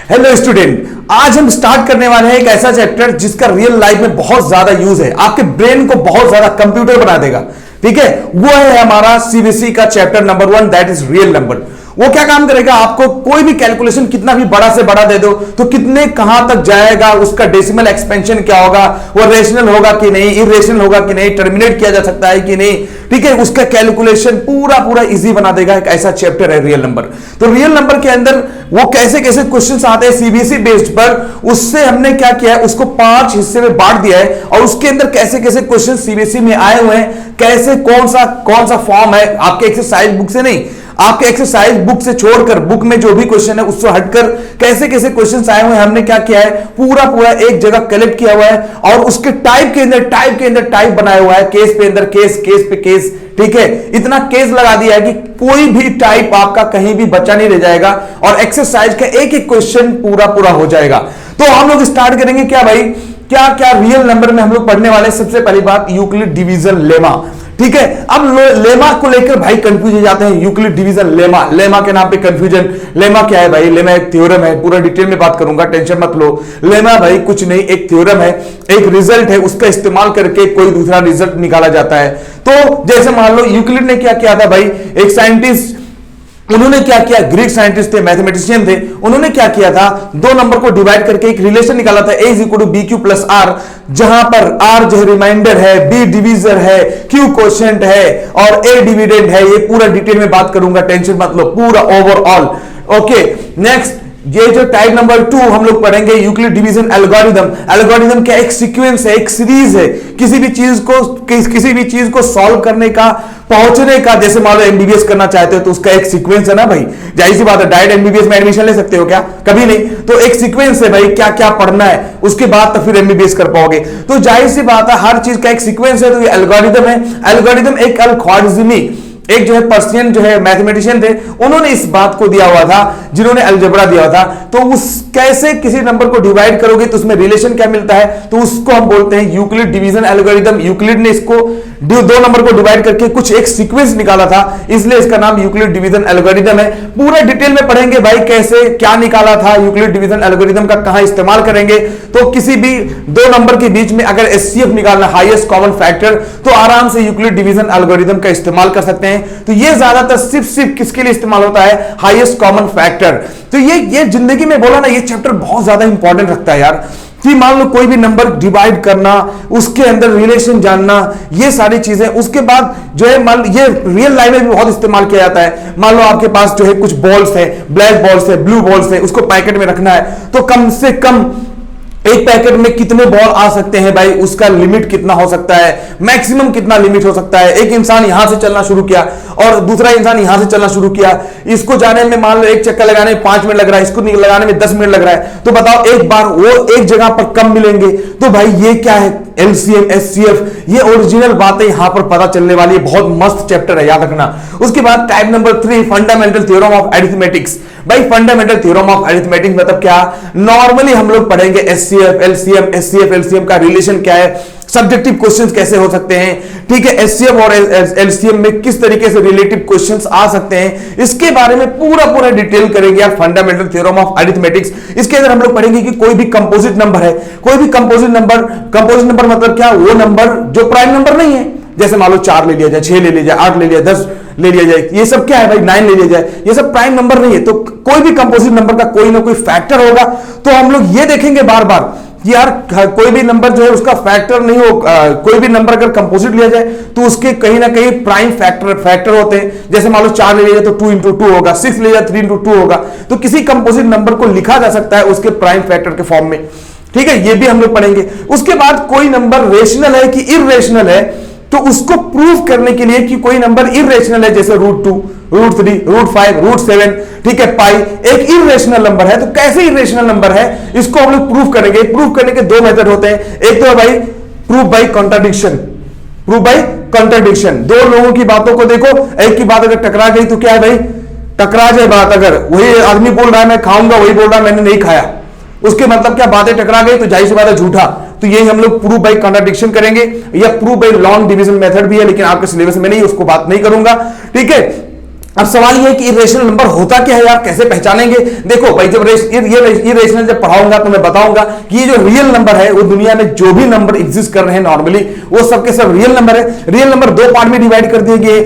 Hello student, आज हम start करने वाले हैं एक ऐसा चैप्टर जिसका रियल लाइफ में बहुत ज्यादा यूज है, आपके ब्रेन को बहुत ज्यादा कंप्यूटर बना देगा। ठीक है, वो है हमारा सीबीएसई का chapter number 1, that is real number. वो क्या काम करेगा, आपको कोई भी कैलकुलेशन कितना भी बड़ा से बड़ा दे दो तो कितने कहां तक जाएगा, उसका डेसिमल एक्सपेंशन क्या होगा, वो रेशनल होगा कि नहीं, इरेशनल होगा कि नहीं, टर्मिनेट किया जा सकता है कि नहीं, ठीक है, उसका कैलकुलेशन पूरा इजी बना देगा। एक ऐसा चैप्टर है रियल नंबर। तो रियल नंबर के अंदर वो कैसे कैसे क्वेश्चंस आते हैं सीबीएसई बेस्ड पर, उससे हमने क्या किया है, उसको 5 हिस्से में बांट दिया है और उसके अंदर कैसे कैसे क्वेश्चन सीबीएसई में आए हुए हैं, कैसे कौन सा फॉर्म है, आपके एक्सरसाइज बुक से नहीं, आपके एक्सरसाइज बुक से छोड़कर बुक में जो भी क्वेश्चन है उससे हटकर कैसे कैसे क्वेश्चंस आए हुए हैं, हमने क्या किया है, पूरा एक जगह कलेक्ट किया हुआ है और उसके टाइप के अंदर टाइप बनाया हुआ है, केस पे अंदर केस, केस पे केस। ठीक है, इतना केस लगा दिया है कि कोई भी टाइप आपका कहीं भी बचा नहीं रह जाएगा और एक्सरसाइज का एक एक क्वेश्चन पूरा हो जाएगा। तो हम लोग स्टार्ट करेंगे क्या भाई, क्या क्या रियल नंबर में हम लोग पढ़ने वाले। सबसे पहली बात, यूक्लिड डिवीजन लेमा। ठीक है, अब लेमा को लेकर भाई कंफ्यूज हो जाते हैं, यूक्लिड डिवीजन लेमा के नाम पे कंफ्यूजन। लेमा क्या है भाई, लेमा एक थ्योरम है, पूरा डिटेल में बात करूंगा, टेंशन मत लो। लेमा भाई कुछ नहीं, एक थ्योरम है, एक रिजल्ट है, उसका इस्तेमाल करके कोई दूसरा रिजल्ट निकाला जाता है। तो जैसे मान लो यूक्लिड ने क्या किया था भाई, एक साइंटिस्ट, उन्होंने क्या किया, ग्रीक साइंटिस्ट थे, मैथमेटिशियन थे, उन्होंने क्या किया था, दो नंबर को डिवाइड करके एक रिलेशन निकाला था, a equal to B Q plus R, जहां पर r जो है रिमाइंडर है, b डिवीजर है, q क्वोशिएंट है और a डिविडेंड है। ये पूरा डिटेल में बात करूंगा, टेंशन मत लो, पूरा ओवरऑल। ओके, नेक्स्ट ये जो टाइप नंबर 2 हम लोग पढ़ेंगे, यूक्लिड डिवीजन एल्गोरिथम। एल्गोरिथम क्या, एक सीक्वेंस है, एक सीरीज है, किसी भी चीज को सॉल्व करने का, पहुंचने का। जैसे मान लो एमबीबीएस करना चाहते हो तो उसका एक सीक्वेंस है ना भाई, जाहिर सी बात है, डायरेक्ट एमबीबीएस में एडमिशन ले सकते हो क्या, कभी नहीं। तो एक सीक्वेंस है भाई, क्या क्या पढ़ना है, उसके बाद तो फिर एमबीबीएस कर पाओगे। तो जाहिर सी बात है, हर चीज का एक सीक्वेंस है, तो ये एल्गोरिथम है। एल्गोरिथम एक अल-ख्वारिज़मी, एक जो है पर्शियन जो है मैथमेटिशियन थे, उन्होंने इस बात को दिया हुआ था, जिन्होंने अलजेब्रा दिया था। तो उस कैसे किसी नंबर को डिवाइड करोगे तो उसमें रिलेशन क्या मिलता है, तो उसको हम बोलते हैं यूक्लिड डिवीजन एल्गोरिथम। यूक्लिड ने इसको दो नंबर को डिवाइड करके कुछ एक सीक्वेंस निकाला था, इसलिए इसका नाम यूक्लिड डिवीजन एल्गोरिथम है। पूरा डिटेल में पढ़ेंगे भाई, कैसे क्या निकाला था यूक्लिड डिवीजन एल्गोरिथम का, कहां इस्तेमाल करेंगे। तो किसी भी दो नंबर के बीच में अगर एचसीएफ निकालना, हाईएस्ट कॉमन फैक्टर, तो आराम से यूक्लिड डिवीजन एल्गोरिथम का इस्तेमाल कर सकते हैं। तो ये ज्यादातर सिर्फ किसके लिए इस्तेमाल होता है, हाईएस्ट कॉमन फैक्टर। तो ये जिंदगी में बोला ना, ये चैप्टर बहुत ज्यादा इंपॉर्टेंट रखता है यार, कि मान लो कोई भी नंबर डिवाइड करना, उसके अंदर रिलेशन जानना, ये सारी चीजें। उसके बाद जो है मान ये रियल लाइफ में भी बहुत इस्तेमाल किया जाता है। मान लो आपके पास जो है कुछ बॉल्स है, ब्लैक बॉल्स है, ब्लू बॉल्स है, उसको पैकेट में रखना है, तो कम से कम एक पैकेट में कितने बॉल आ सकते हैं भाई, उसका लिमिट कितना हो सकता है, मैक्सिमम कितना लिमिट हो सकता है। एक इंसान यहां से चलना शुरू किया और दूसरा इंसान यहां से चलना शुरू किया, इसको जाने में मान लो एक चक्कर लगाने में 5 मिनट लग रहा है, इसको लगाने में 10 मिनट लग रहा है, तो बताओ एक बार वो एक जगह पर कम मिलेंगे। तो भाई ये क्या है, एलसीएम, एचसीएफ, ये ओरिजिनल बातें यहां पर पता चलने वाली है। बहुत मस्त चैप्टर है, याद रखना। उसके बाद type number 3, fundamental theorem of arithmetics. भाई फंडामेंटल थ्योरम ऑफ अरिथमेटिक्स मतलब क्या, नॉर्मली हम लोग पढ़ेंगे एचसीएफ, एलसीएम, एचसीएफ, एलसीएम का रिलेशन क्या है, सब्जेक्टिव क्वेश्चंस कैसे हो सकते हैं, ठीक है, एचसीएफ और एलसीएम में किस तरीके से रिलेटिव क्वेश्चंस आ सकते हैं, इसके बारे में पूरा डिटेल करेंगे यार, फंडामेंटल थ्योरम ऑफ अरिथमेटिक्स। इसके अंदर हम लोग पढ़ेंगे कि कोई भी कंपोजिट नंबर है, कोई भी कंपोजिट नंबर मतलब क्या, वो नंबर जो प्राइम नंबर नहीं है, जैसे मान लो 4 ले लिया जाए, 6 ले लिया जाए, 8 ले लिया, 10 ले लिया जाए, ये सब क्या है भाई, 9 ले लिया जाए, ये सब प्राइम नंबर नहीं है। तो कोई भी कंपोजिट नंबर का कोई ना कोई फैक्टर होगा। तो हम लोग ये देखेंगे बार बार कि यार कोई भी नंबर जो है उसका फैक्टर नहीं हो, कोई भी नंबर अगर कंपोजिट लिया जाए तो उसके कहीं ना कहीं प्राइम फैक्टर होते हैं। जैसे मान लो 4 ले लिया जाए तो 2 into 2 होगा, 6 ले जाए 3 into 2 होगा। तो किसी कंपोजिट नंबर को लिखा जा सकता है उसके प्राइम फैक्टर के फॉर्म में, ठीक है, ये भी हम लोग पढ़ेंगे। उसके बाद कोई नंबर रेशनल है कि इररेशनल है, तो उसको प्रूव करने के लिए कि कोई नंबर इररेशनल है, जैसे √2, √3, √5, √7, ठीक है, पाई एक इररेशनल नंबर है, तो कैसे इररेशनल नंबर है इसको हम लोग प्रूव करेंगे। प्रूव करने के 2 मेथड होते हैं, एक तो है भाई proof by contradiction. Proof by contradiction, दो लोगों की बातों को देखो, एक की बात अगर टकरा गई तो क्या है भाई, टकरा जाए बात, अगर वही आदमी बोल रहा है मैं खाऊंगा, वही बोल रहा है मैंने नहीं खाया, उसके मतलब क्या, बातें टकरा गई तो जाहिर सी बात है झूठा। तो यही हम लोग प्रूफ बाई कॉन्ट्राडिक्शन करेंगे, या proof by long division method भी है, लेकिन आपके सिलेबस में नहीं, उसको बात नहीं करूंगा, ठीक है। अब सवाल ये है कि इरेशनल नंबर होता क्या है यार, कैसे पहचानेंगे? देखो भाई, जब इरेशनल जब पढ़ाऊंगा तो मैं बताऊंगा कि ये जो रियल नंबर है, वो दुनिया में जो भी नंबर एग्जिस्ट कर रहे हैं नॉर्मली, वो सबके सब रियल नंबर है। रियल नंबर दो पार्ट में डिवाइड कर दिए गए,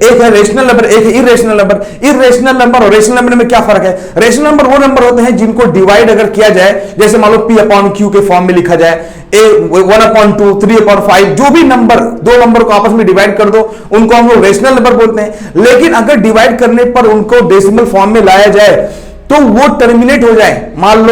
एक है रेशनल नंबर, एक है इरेशनल नंबर। इरेशनल नंबर और रेशनल नंबर में क्या फर्क है? रेशनल नंबर वो नंबर होते हैं जिनको डिवाइड अगर किया जाए, जैसे मान लो P/Q के फॉर्म में लिखा जाए, 1/2, 3/5, जो भी नंबर, दो नंबर को आपस में डिवाइड कर दो, उनको हम लोग रेशनल नंबर बोलते हैं। लेकिन अगर डिवाइड करने पर उनको डेसिमल फॉर्म में लाया जाए तो वो टर्मिनेट हो जाए। मान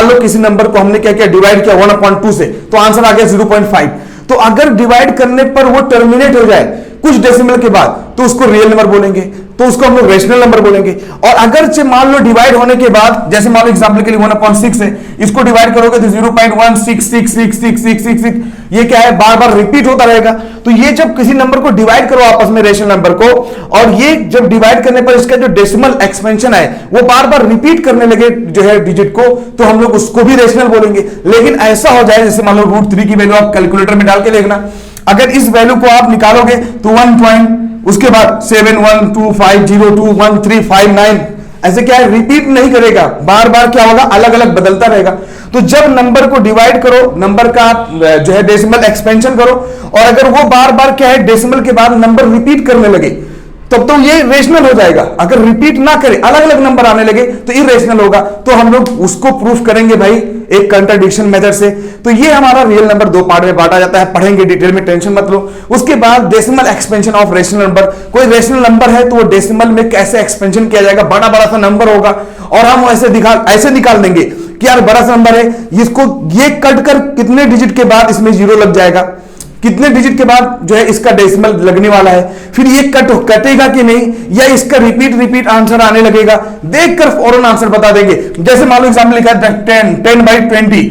लो किसी नंबर को हमने क्या किया, डिवाइड किया 1/2 से, तो आंसर आ गया 0.5। तो अगर डिवाइड करने पर वो टर्मिनेट हो जाए कुछ डेसिमल के बाद, तो उसको रियल नंबर बोलेंगे, तो उसको हम लोग रेशनल नंबर बोलेंगे। और अगर मान लो डिवाइड होने के बाद, जैसे मान लो एग्जांपल के लिए 1/6 है, इसको डिवाइड करोगे तो 0.1666666, ये क्या है, बार बार रिपीट होता रहेगा। तो ये जब किसी नंबर को डिवाइड करो आपस में, रेशनल नंबर को, और ये जब डिवाइड करने पर इसका जो डेसिमल एक्सपेंशन है वो बार बार रिपीट करने लगे जो है डिजिट को, तो हम लोग उसको भी रेशनल बोलेंगे। लेकिन ऐसा हो जाए, जैसे मान लो √3 की वैल्यू आप कैलकुलेटर में डाल के देखना, अगर इस वैल्यू को आप निकालोगे तो 1 उसके बाद 712502135 ऐसे क्या है, रिपीट नहीं करेगा, बार बार क्या होगा, अलग अलग बदलता रहेगा। तो जब नंबर को डिवाइड करो, नंबर का जो है डेसिमल एक्सपेंशन करो, और अगर वो बार बार क्या है, डेसिमल के बाद नंबर रिपीट करने लगे, तब तो ये रेशनल हो जाएगा। अगर रिपीट ना करे, अलग अलग नंबर आने लगे, तो इरेशनल होगा। तो हम लोग उसको प्रूफ करेंगे भाई एक कंट्राडिक्शन मेथड से। तो ये हमारा रियल नंबर दो पार्ट में बांटा जाता है, पढ़ेंगे डिटेल में, टेंशन मत लो। उसके बाद decimal expansion of rational number. कोई रेशनल नंबर है तो वो डेसिमल में कैसे एक्सपेंशन किया जाएगा, बड़ा बड़ा सा नंबर होगा और हम ऐसे निकाल देंगे कि यार बड़ा सा नंबर है, इसको ये कट कर कितने डिजिट के बाद इसमें जीरो लग जाएगा, कितने डिजिट के बाद जो है इसका डेसिमल लगने वाला है, फिर ये कटेगा कि नहीं, या इसका रिपीट आंसर आने लगेगा, देखकर फौरन आंसर बता देंगे। जैसे मान लो एग्जाम्पल लिखा है 10/20,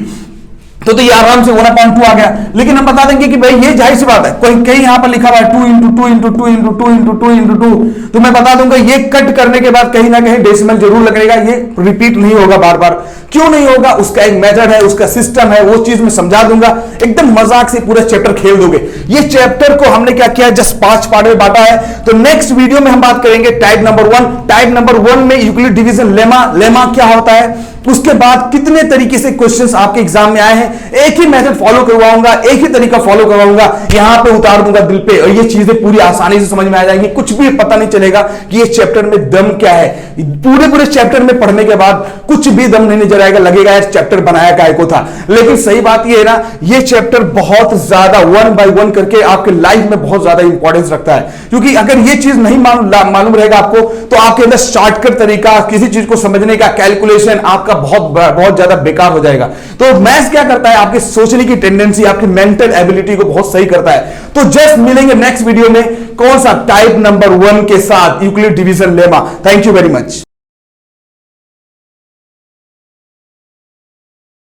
तो ये आराम से 1/2 आ गया। लेकिन हम बता देंगे कि भाई ये जाहिर सी बात है, कहीं यहां पर लिखा हुआ है 2 × 2 × 2 × 2 × 2 × 2, तो मैं बता दूंगा ये कट करने के बाद कहीं ना कहीं डेसिमल जरूर लगेगा, ये रिपीट नहीं होगा बार बार। क्यों नहीं होगा, उसका एक मेथड है, उसका सिस्टम है, वो चीज मैं समझा दूंगा, एकदम मजाक से पूरा चैप्टर खेल दोगे। ये चैप्टर को हमने क्या किया, जस्ट 5 पार्ट में बांटा है। तो नेक्स्ट वीडियो में हम बात करेंगे टाइप नंबर 1। टाइप नंबर 1 में यूक्लिड डिवीजन लेमा क्या होता है, उसके बाद कितने तरीके से क्वेश्चंस आपके एग्जाम में आए हैं, एक ही मेथड फॉलो करवाऊंगा, एक ही तरीका फॉलो करवाऊंगा, यहां पे उतार दूंगा दिल पे, और ये चीजें पूरी आसानी से समझ में आ जाएंगी, कुछ भी पता नहीं चलेगा कि ये चैप्टर में दम क्या है। पूरे चैप्टर में पढ़ने के बाद कुछ भी दम नहीं नजर आएगा, लगेगा यार चैप्टर बनाया काय को था। लेकिन सही बात ये है ना, ये चैप्टर बहुत ज्यादा 1 by 1 करके आपके लाइफ में बहुत ज्यादा इंपॉर्टेंस रखता है। क्योंकि अगर ये चीज नहीं मालूम रहेगा आपको, तो आपके अंदर शॉर्टकट तरीका किसी चीज को समझने का, कैलकुलेशन आपका बहुत ज्यादा बेकार हो जाएगा। तो मैथ्स क्या करता है, आपके सोचने की टेंडेंसी, आपकी मेंटल एबिलिटी को बहुत सही करता है। तो जस्ट मिलेंगे नेक्स्ट वीडियो में, कौन सा, टाइप नंबर 1 के साथ Euclid division lemma. Thank you very much.